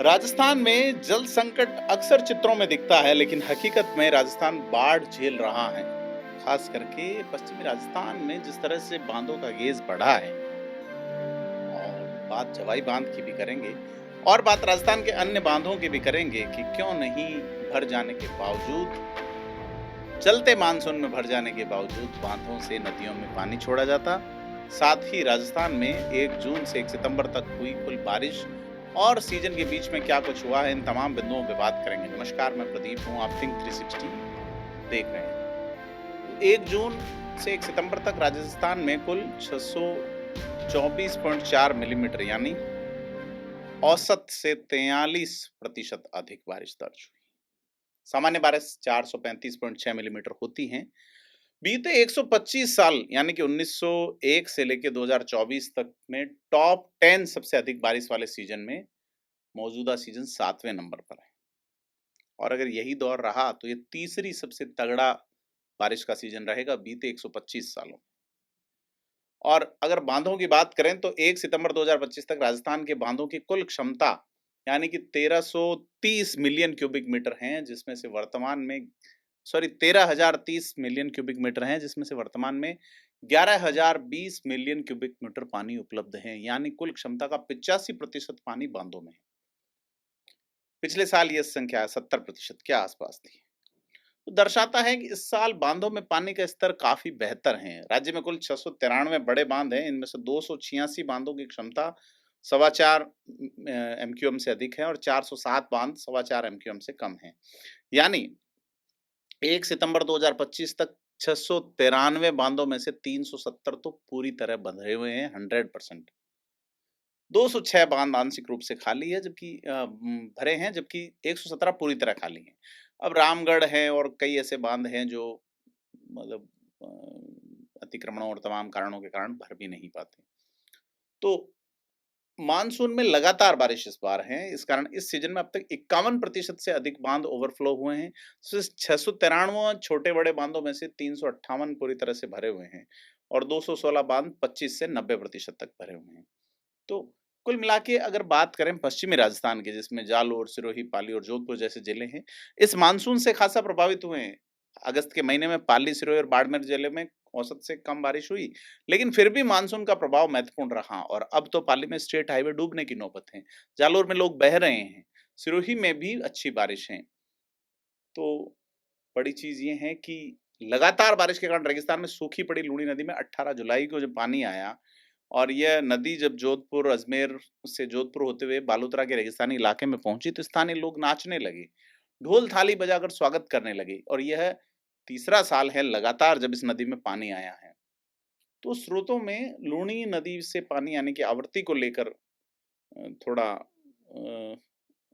राजस्थान में जल संकट अक्सर चित्रों में दिखता है, लेकिन हकीकत में राजस्थान बाढ़ झेल रहा है। खास करके पश्चिमी राजस्थान में जिस तरह से बांधों का गेज बढ़ा है, और बात जवाई बांध की भी करेंगे और बात राजस्थान के अन्य बांधों की भी करेंगे कि क्यों नहीं भर जाने के बावजूद, चलते मानसून में भर जाने के बावजूद बांधों से नदियों में पानी छोड़ा जाता। साथ ही राजस्थान में 1 जून से 1 सितंबर तक हुई कुल बारिश और सीजन के बीच में क्या कुछ हुआ है, इन तमाम बिंदुओं पे बात करेंगे। नमस्कार, मैं प्रदीप हूँ, आप थिंक 360 देख रहे हैं। 1 जून से 1 सितंबर तक राजस्थान में कुल 624.4 मिलीमीटर यानी औसत से 43% अधिक बारिश दर्ज हुई। सामान्य बारिश 435.6 मिलीमीटर होती हैं। बीते 125 साल यानी कि 1901 से लेकर 2024 तक में टॉप 10 सबसे अधिक बारिश वाले सीजन में मौजूदा सीजन 7वें नंबर पर है। और अगर यही दौर रहा तो ये तीसरी सबसे तगड़ा बारिश का सीजन रहेगा बीते 125 सालों में। और अगर बांधों की बात करें तो 1 सितंबर 2025 तक राजस्थान के बांधों की कुल क्षमता यानी कि 1330 मिलियन क्यूबिक मीटर हैं, जिसमें से वर्तमान में 13,030 मिलियन क्यूबिक मीटर हैं, जिसमें से वर्तमान में 11,020 मिलियन क्यूबिक मीटर पानी उपलब्ध है। यानी कुल क्षमता का 85% पानी बांधों में है। पिछले साल यह संख्या 70% के आसपास थी। तो दर्शाता है कि इस साल बांधों में पानी का स्तर काफी बेहतर है। राज्य में कुल 693 बड़े बांध हैं। इनमें से 286 बांधों की क्षमता 4.25 एमक्यूएम से अधिक है और 407 बांध 4.25 एमक्यूएम से कम है। यानी 1 सितंबर 2025 तक 693 बांधों में से 370 तो पूरी तरह बंधे हुए हैं 100%। 206 बांध आंशिक रूप से खाली है, जबकि भरे हैं, जबकि 117 पूरी तरह खाली हैं। अब रामगढ़ है और कई ऐसे बांध हैं जो मतलब अतिक्रमणों और तमाम कारणों के कारण भर भी नहीं पाते। तो मानसून में लगातार बारिश इस बार है, इस कारण इस सीजन में अब तक 51% से अधिक बांध ओवरफ्लो हुए हैं। 693 छोटे बड़े बांधों में से 358 पूरी तरह से भरे हुए हैं और 216 बांध 25 से 90% तक भरे हुए हैं। तो कुल मिला के अगर बात करें पश्चिमी राजस्थान की, जिसमें जालोर, सिरोही, पाली और जोधपुर जैसे जिले हैं, इस मानसून से खासा प्रभावित हुए हैं। अगस्त के महीने में पाली, सिरोही और बाड़मेर जिले में औसत से कम बारिश हुई, लेकिन फिर भी मानसून का प्रभाव महत्वपूर्ण रहा और अब तो पाली में स्टेट हाईवे डूबने की नौबत है। जालोर में लोग बह रहे हैं। सिरोही में भी अच्छी बारिश है। तो बड़ी चीज ये है कि लगातार बारिश के कारण रेगिस्तान में सूखी पड़ी लूनी नदी में 18 जुलाई को जब पानी आया और यह नदी जब जोधपुर, अजमेर से जोधपुर होते हुए बालोतरा के रेगिस्तानी इलाके में पहुंची तो स्थानीय लोग नाचने लगे, ढोल थाली बजाकर स्वागत करने लगे। और यह तीसरा साल है लगातार जब इस नदी में पानी आया है। तो स्रोतों में लूनी नदी से पानी आने की आवृत्ति को लेकर थोड़ा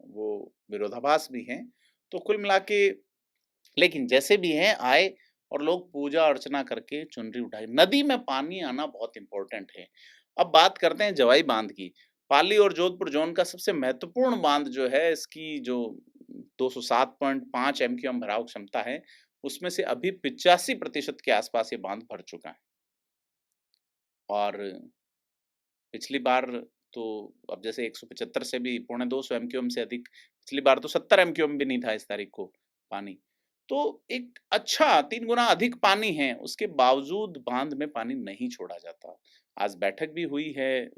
वो विरोधाभास भी है। तो कुल मिला के लेकिन जैसे भी है आए और लोग पूजा अर्चना करके चुनरी उठाए। नदी में पानी आना बहुत इंपॉर्टेंट है। अब बात करते हैं जवाई बांध की। पाली और जोधपुर जोन का सबसे महत्वपूर्ण बांध जो है, इसकी जो 207.5 एमक्यूएम भराव क्षमता है, उसमें से अभी 85% के आसपास ये बांध भर चुका है। और पिछली बार तो अब जैसे 175 से भी 125 एमक्यूएम से अधिक, पिछली बार तो 70 एमक्यूएम भी नहीं था इस तारीख को पानी। तो एक अच्छा 3 गुना अधिक पानी है, उसके बावजूद बांध में पानी नहीं छोड़ा जाता। आज बैठक भी हुई है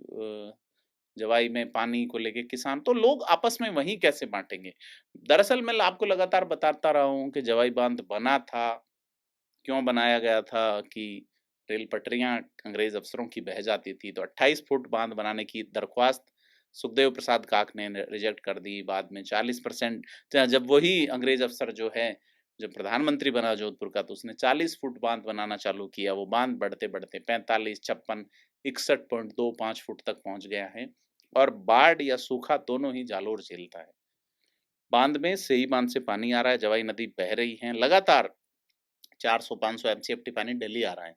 जवाई में पानी को लेके किसान, तो लोग आपस में वही कैसे बांटेंगे। दरअसल मैं आपको लगातार बताता रहा हूँ कि जवाई बांध बना था, क्यों बनाया गया था कि रेल पटरियां अंग्रेज अफसरों की बह जाती थी, तो 28 फुट बांध बनाने की दरख्वास्त सुखदेव प्रसाद काक ने रिजेक्ट कर दी। बाद में 40% जब वही अंग्रेज अफसर जो है, जब प्रधानमंत्री बना जोधपुर का, तो उसने 40 फुट बांध बनाना चालू किया। वो बांध बढ़ते बढ़ते 45, 56, 61.25 फुट तक पहुंच गया है और बाढ़ या सूखा दोनों ही जालोर झेलता है। बांध में सही बांध से पानी आ रहा है, जवाई नदी बह रही है लगातार, 400-500 एमसीएफटी पानी डेली आ रहा है।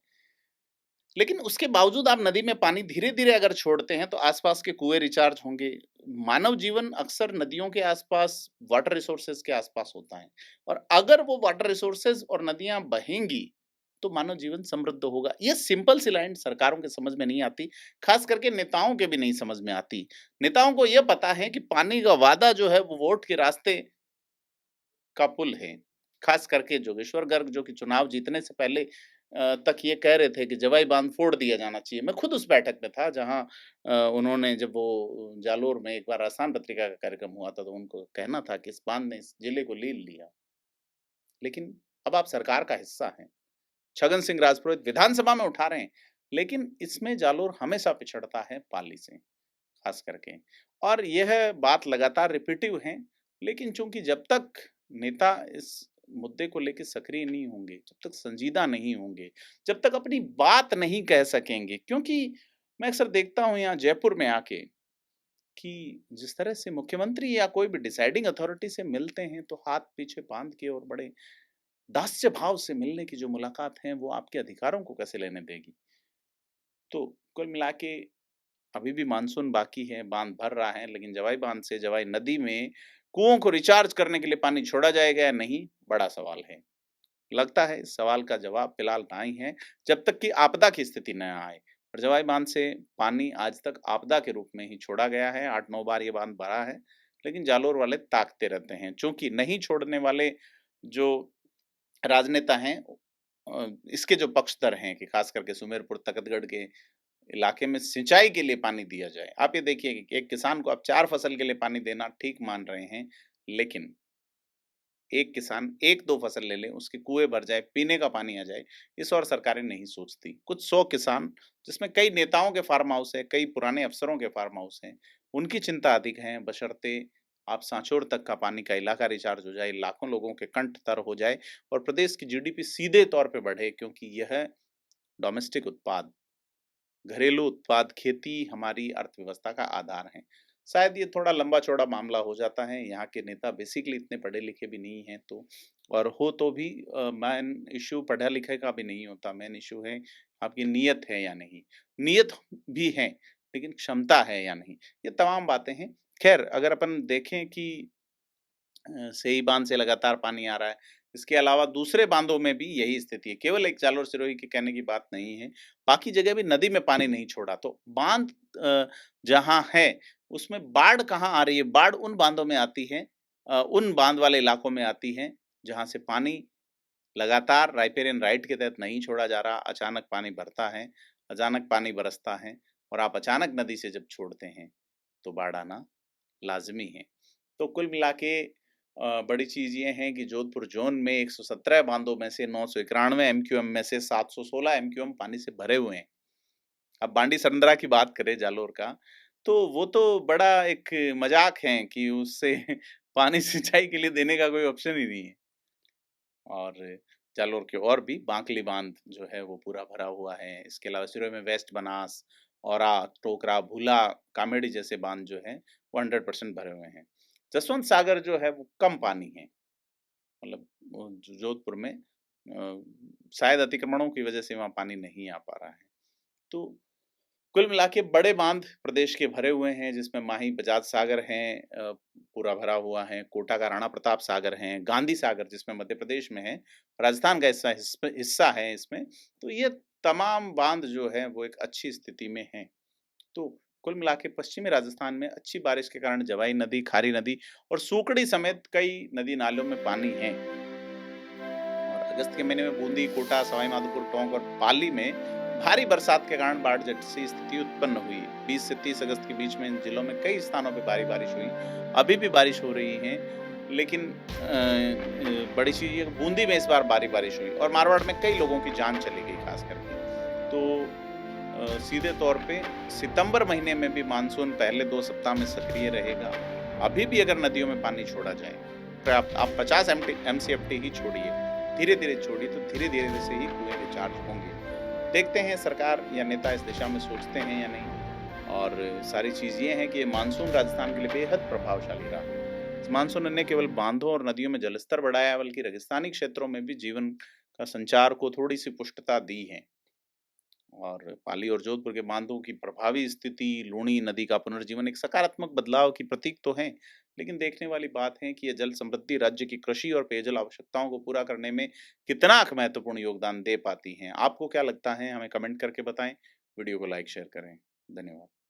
लेकिन उसके बावजूद आप नदी में पानी धीरे-धीरे अगर छोड़ते हैं तो आसपास के कुएं रिचार्ज होंगे। मानव जीवन अक्सर नदियों के आसपास, वाटर रिसोर्सेज के आसपास होता है और अगर वो वाटर रिसोर्सेज और नदियां बहेंगी तो मानव जीवन समृद्ध होगा। ये सिंपल सी लाइन सरकारों के समझ में नहीं आती, खास करके नेताओं के भी नहीं समझ में आती। नेताओं को ये पता है कि पानी का वादा जो है वो वोट के रास्ते का पुल है। खास करके जोगेश्वर गर्ग जो कि चुनाव जीतने से पहले तक ये कह रहे थे कि जवाई बांध फोड़ दिया जाना चाहिए। मैं खुद उस बैठक में था जहाँ उन्होंने जब वो जालोर में एक बार आसान पत्रिका का कार्यक्रम हुआ था, तो उनको कहना था कि इस बांध ने इस जिले को लील लिया। लेकिन अब आप सरकार का हिस्सा हैं। छगन सिंह राजपुरोहित विधानसभा में उठा रहे हैं, लेकिन इसमें जालोर हमेशा पिछड़ता है पाली से, खास करके। और यह बात लगातार रिपीटिव है, लेकिन चूंकि जब तक नेता इस मुद्दे को लेकर सक्रिय नहीं होंगे, जब तक संजीदा नहीं होंगे, जब तक अपनी बात नहीं कह सकेंगे, क्योंकि मैं अक्सर देखता हूं यहाँ जयपुर में आके कि जिस तरह से मुख्यमंत्री या कोई भी डिसाइडिंग अथॉरिटी से मिलते हैं, तो हाथ पीछे बांध के और बड़े दास्य भाव से मिलने की जो मुलाकात है, वो आपके अधिकारों को कैसे लेने देगी। तो कुल मिला के अभी भी मानसून बाकी है, बांध भर रहा है, लेकिन जवाई बांध से जवाई नदी में कुओं को रिचार्ज करने के लिए पानी छोड़ा जाएगा या नहीं, बड़ा सवाल है। लगता है इस सवाल का जवाब फिलहाल ना ही है, जब तक कि आपदा की स्थिति न आए। और जवाई बांध से पानी आज तक आपदा के रूप में ही छोड़ा गया है। 8-9 बार ये बांध भरा है, लेकिन जालोर वाले ताकते रहते हैं। चूंकि नहीं छोड़ने वाले जो राजनेता हैं, इसके जो पक्षधर हैं कि खास करके सुमेरपुर तकतगढ़ के इलाके में सिंचाई के लिए पानी दिया जाए। आप ये देखिए कि एक किसान को आप 4 फसल के लिए पानी देना ठीक मान रहे हैं, लेकिन एक किसान 1-2 फसल ले ले, उसके कुएं भर जाए, पीने का पानी आ जाए, इस और सरकारें नहीं सोचती। कुछ 100 किसान, जिसमें कई नेताओं के फार्म हाउस है, कई पुराने अफसरों के फार्म हाउस हैं, उनकी चिंता अधिक है, बशर्ते आप सांचौर तक का पानी का इलाका रिचार्ज हो जाए, लाखों लोगों के कंठ तर हो जाए और प्रदेश की जीडीपी सीधे तौर पे बढ़े, क्योंकि यह डोमेस्टिक उत्पाद, घरेलू उत्पाद, खेती हमारी अर्थव्यवस्था का आधार है। शायद ये थोड़ा लंबा-चौड़ा मामला हो जाता है, यहाँ के नेता बेसिकली इतने पढ़े-लिखे भी नहीं हैं, तो और हो तो भी मेन इश्यू पढ़ा-लिखे का भी नहीं होता, मेन इश्यू है आपकी नीयत है या नहीं। नीयत भी है, लेकिन क्षमता है या नहीं, ये तमाम बातें हैं। खैर, अगर अपन देखें कि सेई बांध से लगातार पानी आ रहा है। इसके अलावा दूसरे बांधों में भी यही स्थिति है। केवल एक जालोर सिरोही के कहने की बात नहीं है। बाकी जगह भी नदी में पानी नहीं छोड़ा। तो बांध जहाँ है, उसमें बाढ़ कहाँ आ रही है? बाढ़ उन बांधों में आती है, उन बांध वाले इलाकों में आती है, जहाँ से पानी लगातार राइपेरियन राइट के तहत नहीं छोड़ा जा रहा। अचानक पानी भरता है, अचानक पानी बरसता है और आप अचानक नदी से जब छोड़ते हैं, तो बाढ़ आना लाज़मी है। तो कुल मिला के बड़ी चीज़ ये है कि जोधपुर ज़ोन में 117 बांधों में से 991 एमक्यूएम में से 716 एमक्यूएम पानी से भरे हुए हैं। अब बांडी सरंदरा की बात करें जालोर का, तो वो तो बड़ा एक मज़ाक है कि उससे पानी सिंचाई के लिए देने का कोई ऑप्शन ही नहीं है। और जालोर के और भी बांकली बांध जो है वो पूरा भरा हुआ है। इसके अलावा सिरोही में वेस्ट बनास, औरा, टोकरा, भूला, कामेड़ी जैसे बांध जो हैं वो 100% भरे हुए हैं। जसवंत सागर जो है वो कम पानी है, मतलब जोधपुर में शायद अतिक्रमणों की वजह से वहाँ पानी नहीं आ पा रहा है। तो कुल मिला के बड़े बांध प्रदेश के भरे हुए हैं, जिसमें माही बजाज सागर हैं, पूरा भरा हुआ है, कोटा का राणा प्रताप सागर है, गांधी सागर जिसमें मध्य प्रदेश में है, राजस्थान का हिस्सा है इसमें। तो ये तमाम बांध जो है वो एक अच्छी स्थिति में हैं। तो कुल मिला के पश्चिमी राजस्थान में अच्छी बारिश के कारण जवाई नदी, खारी नदी और सूकड़ी समेत कई नदी नालों में पानी है। और अगस्त के महीने में बूंदी, कोटा, सवाई माधोपुर, टोंक और पाली में भारी बरसात के कारण बाढ़ जैसी स्थिति उत्पन्न हुई। 20 से 30 अगस्त के बीच में इन जिलों में कई स्थानों पे भारी बारिश हुई। अभी भी बारिश हो रही है, लेकिन बड़ी चीज़ ये बूंदी में इस बार भारी बारिश हुई और मारवाड़ में कई लोगों की जान चली गई खास करके। तो सीधे तौर पे सितंबर महीने में भी मानसून पहले 2 सप्ताह में सक्रिय रहेगा। अभी भी अगर नदियों में पानी छोड़ा जाए, तो आप 50 एमसीएफटी ही छोड़िए, धीरे-धीरे छोड़िए, तो धीरे-धीरे से ही कुएँ रिचार्ज होंगे। देखते हैं सरकार या नेता इस दिशा में सोचते हैं या नहीं। और सारी चीज़ ये है कि ये मानसून राजस्थान के लिए बेहद प्रभावशाली रहा। इस मानसून ने केवल बांधों और नदियों में जलस्तर बढ़ाया, बल्कि रेगिस्तानी क्षेत्रों में भी जीवन का संचार को थोड़ी सी पुष्टता दी है। और पाली और जोधपुर के बांधों की प्रभावी स्थिति, लूणी नदी का पुनर्जीवन एक सकारात्मक बदलाव की प्रतीक तो हैं, लेकिन देखने वाली बात है कि ये जल समृद्धि राज्य की कृषि और पेयजल आवश्यकताओं को पूरा करने में कितना महत्वपूर्ण योगदान दे पाती हैं। आपको क्या लगता है? हमें कमेंट करके बताएं। वीडियो को लाइक शेयर करें। धन्यवाद।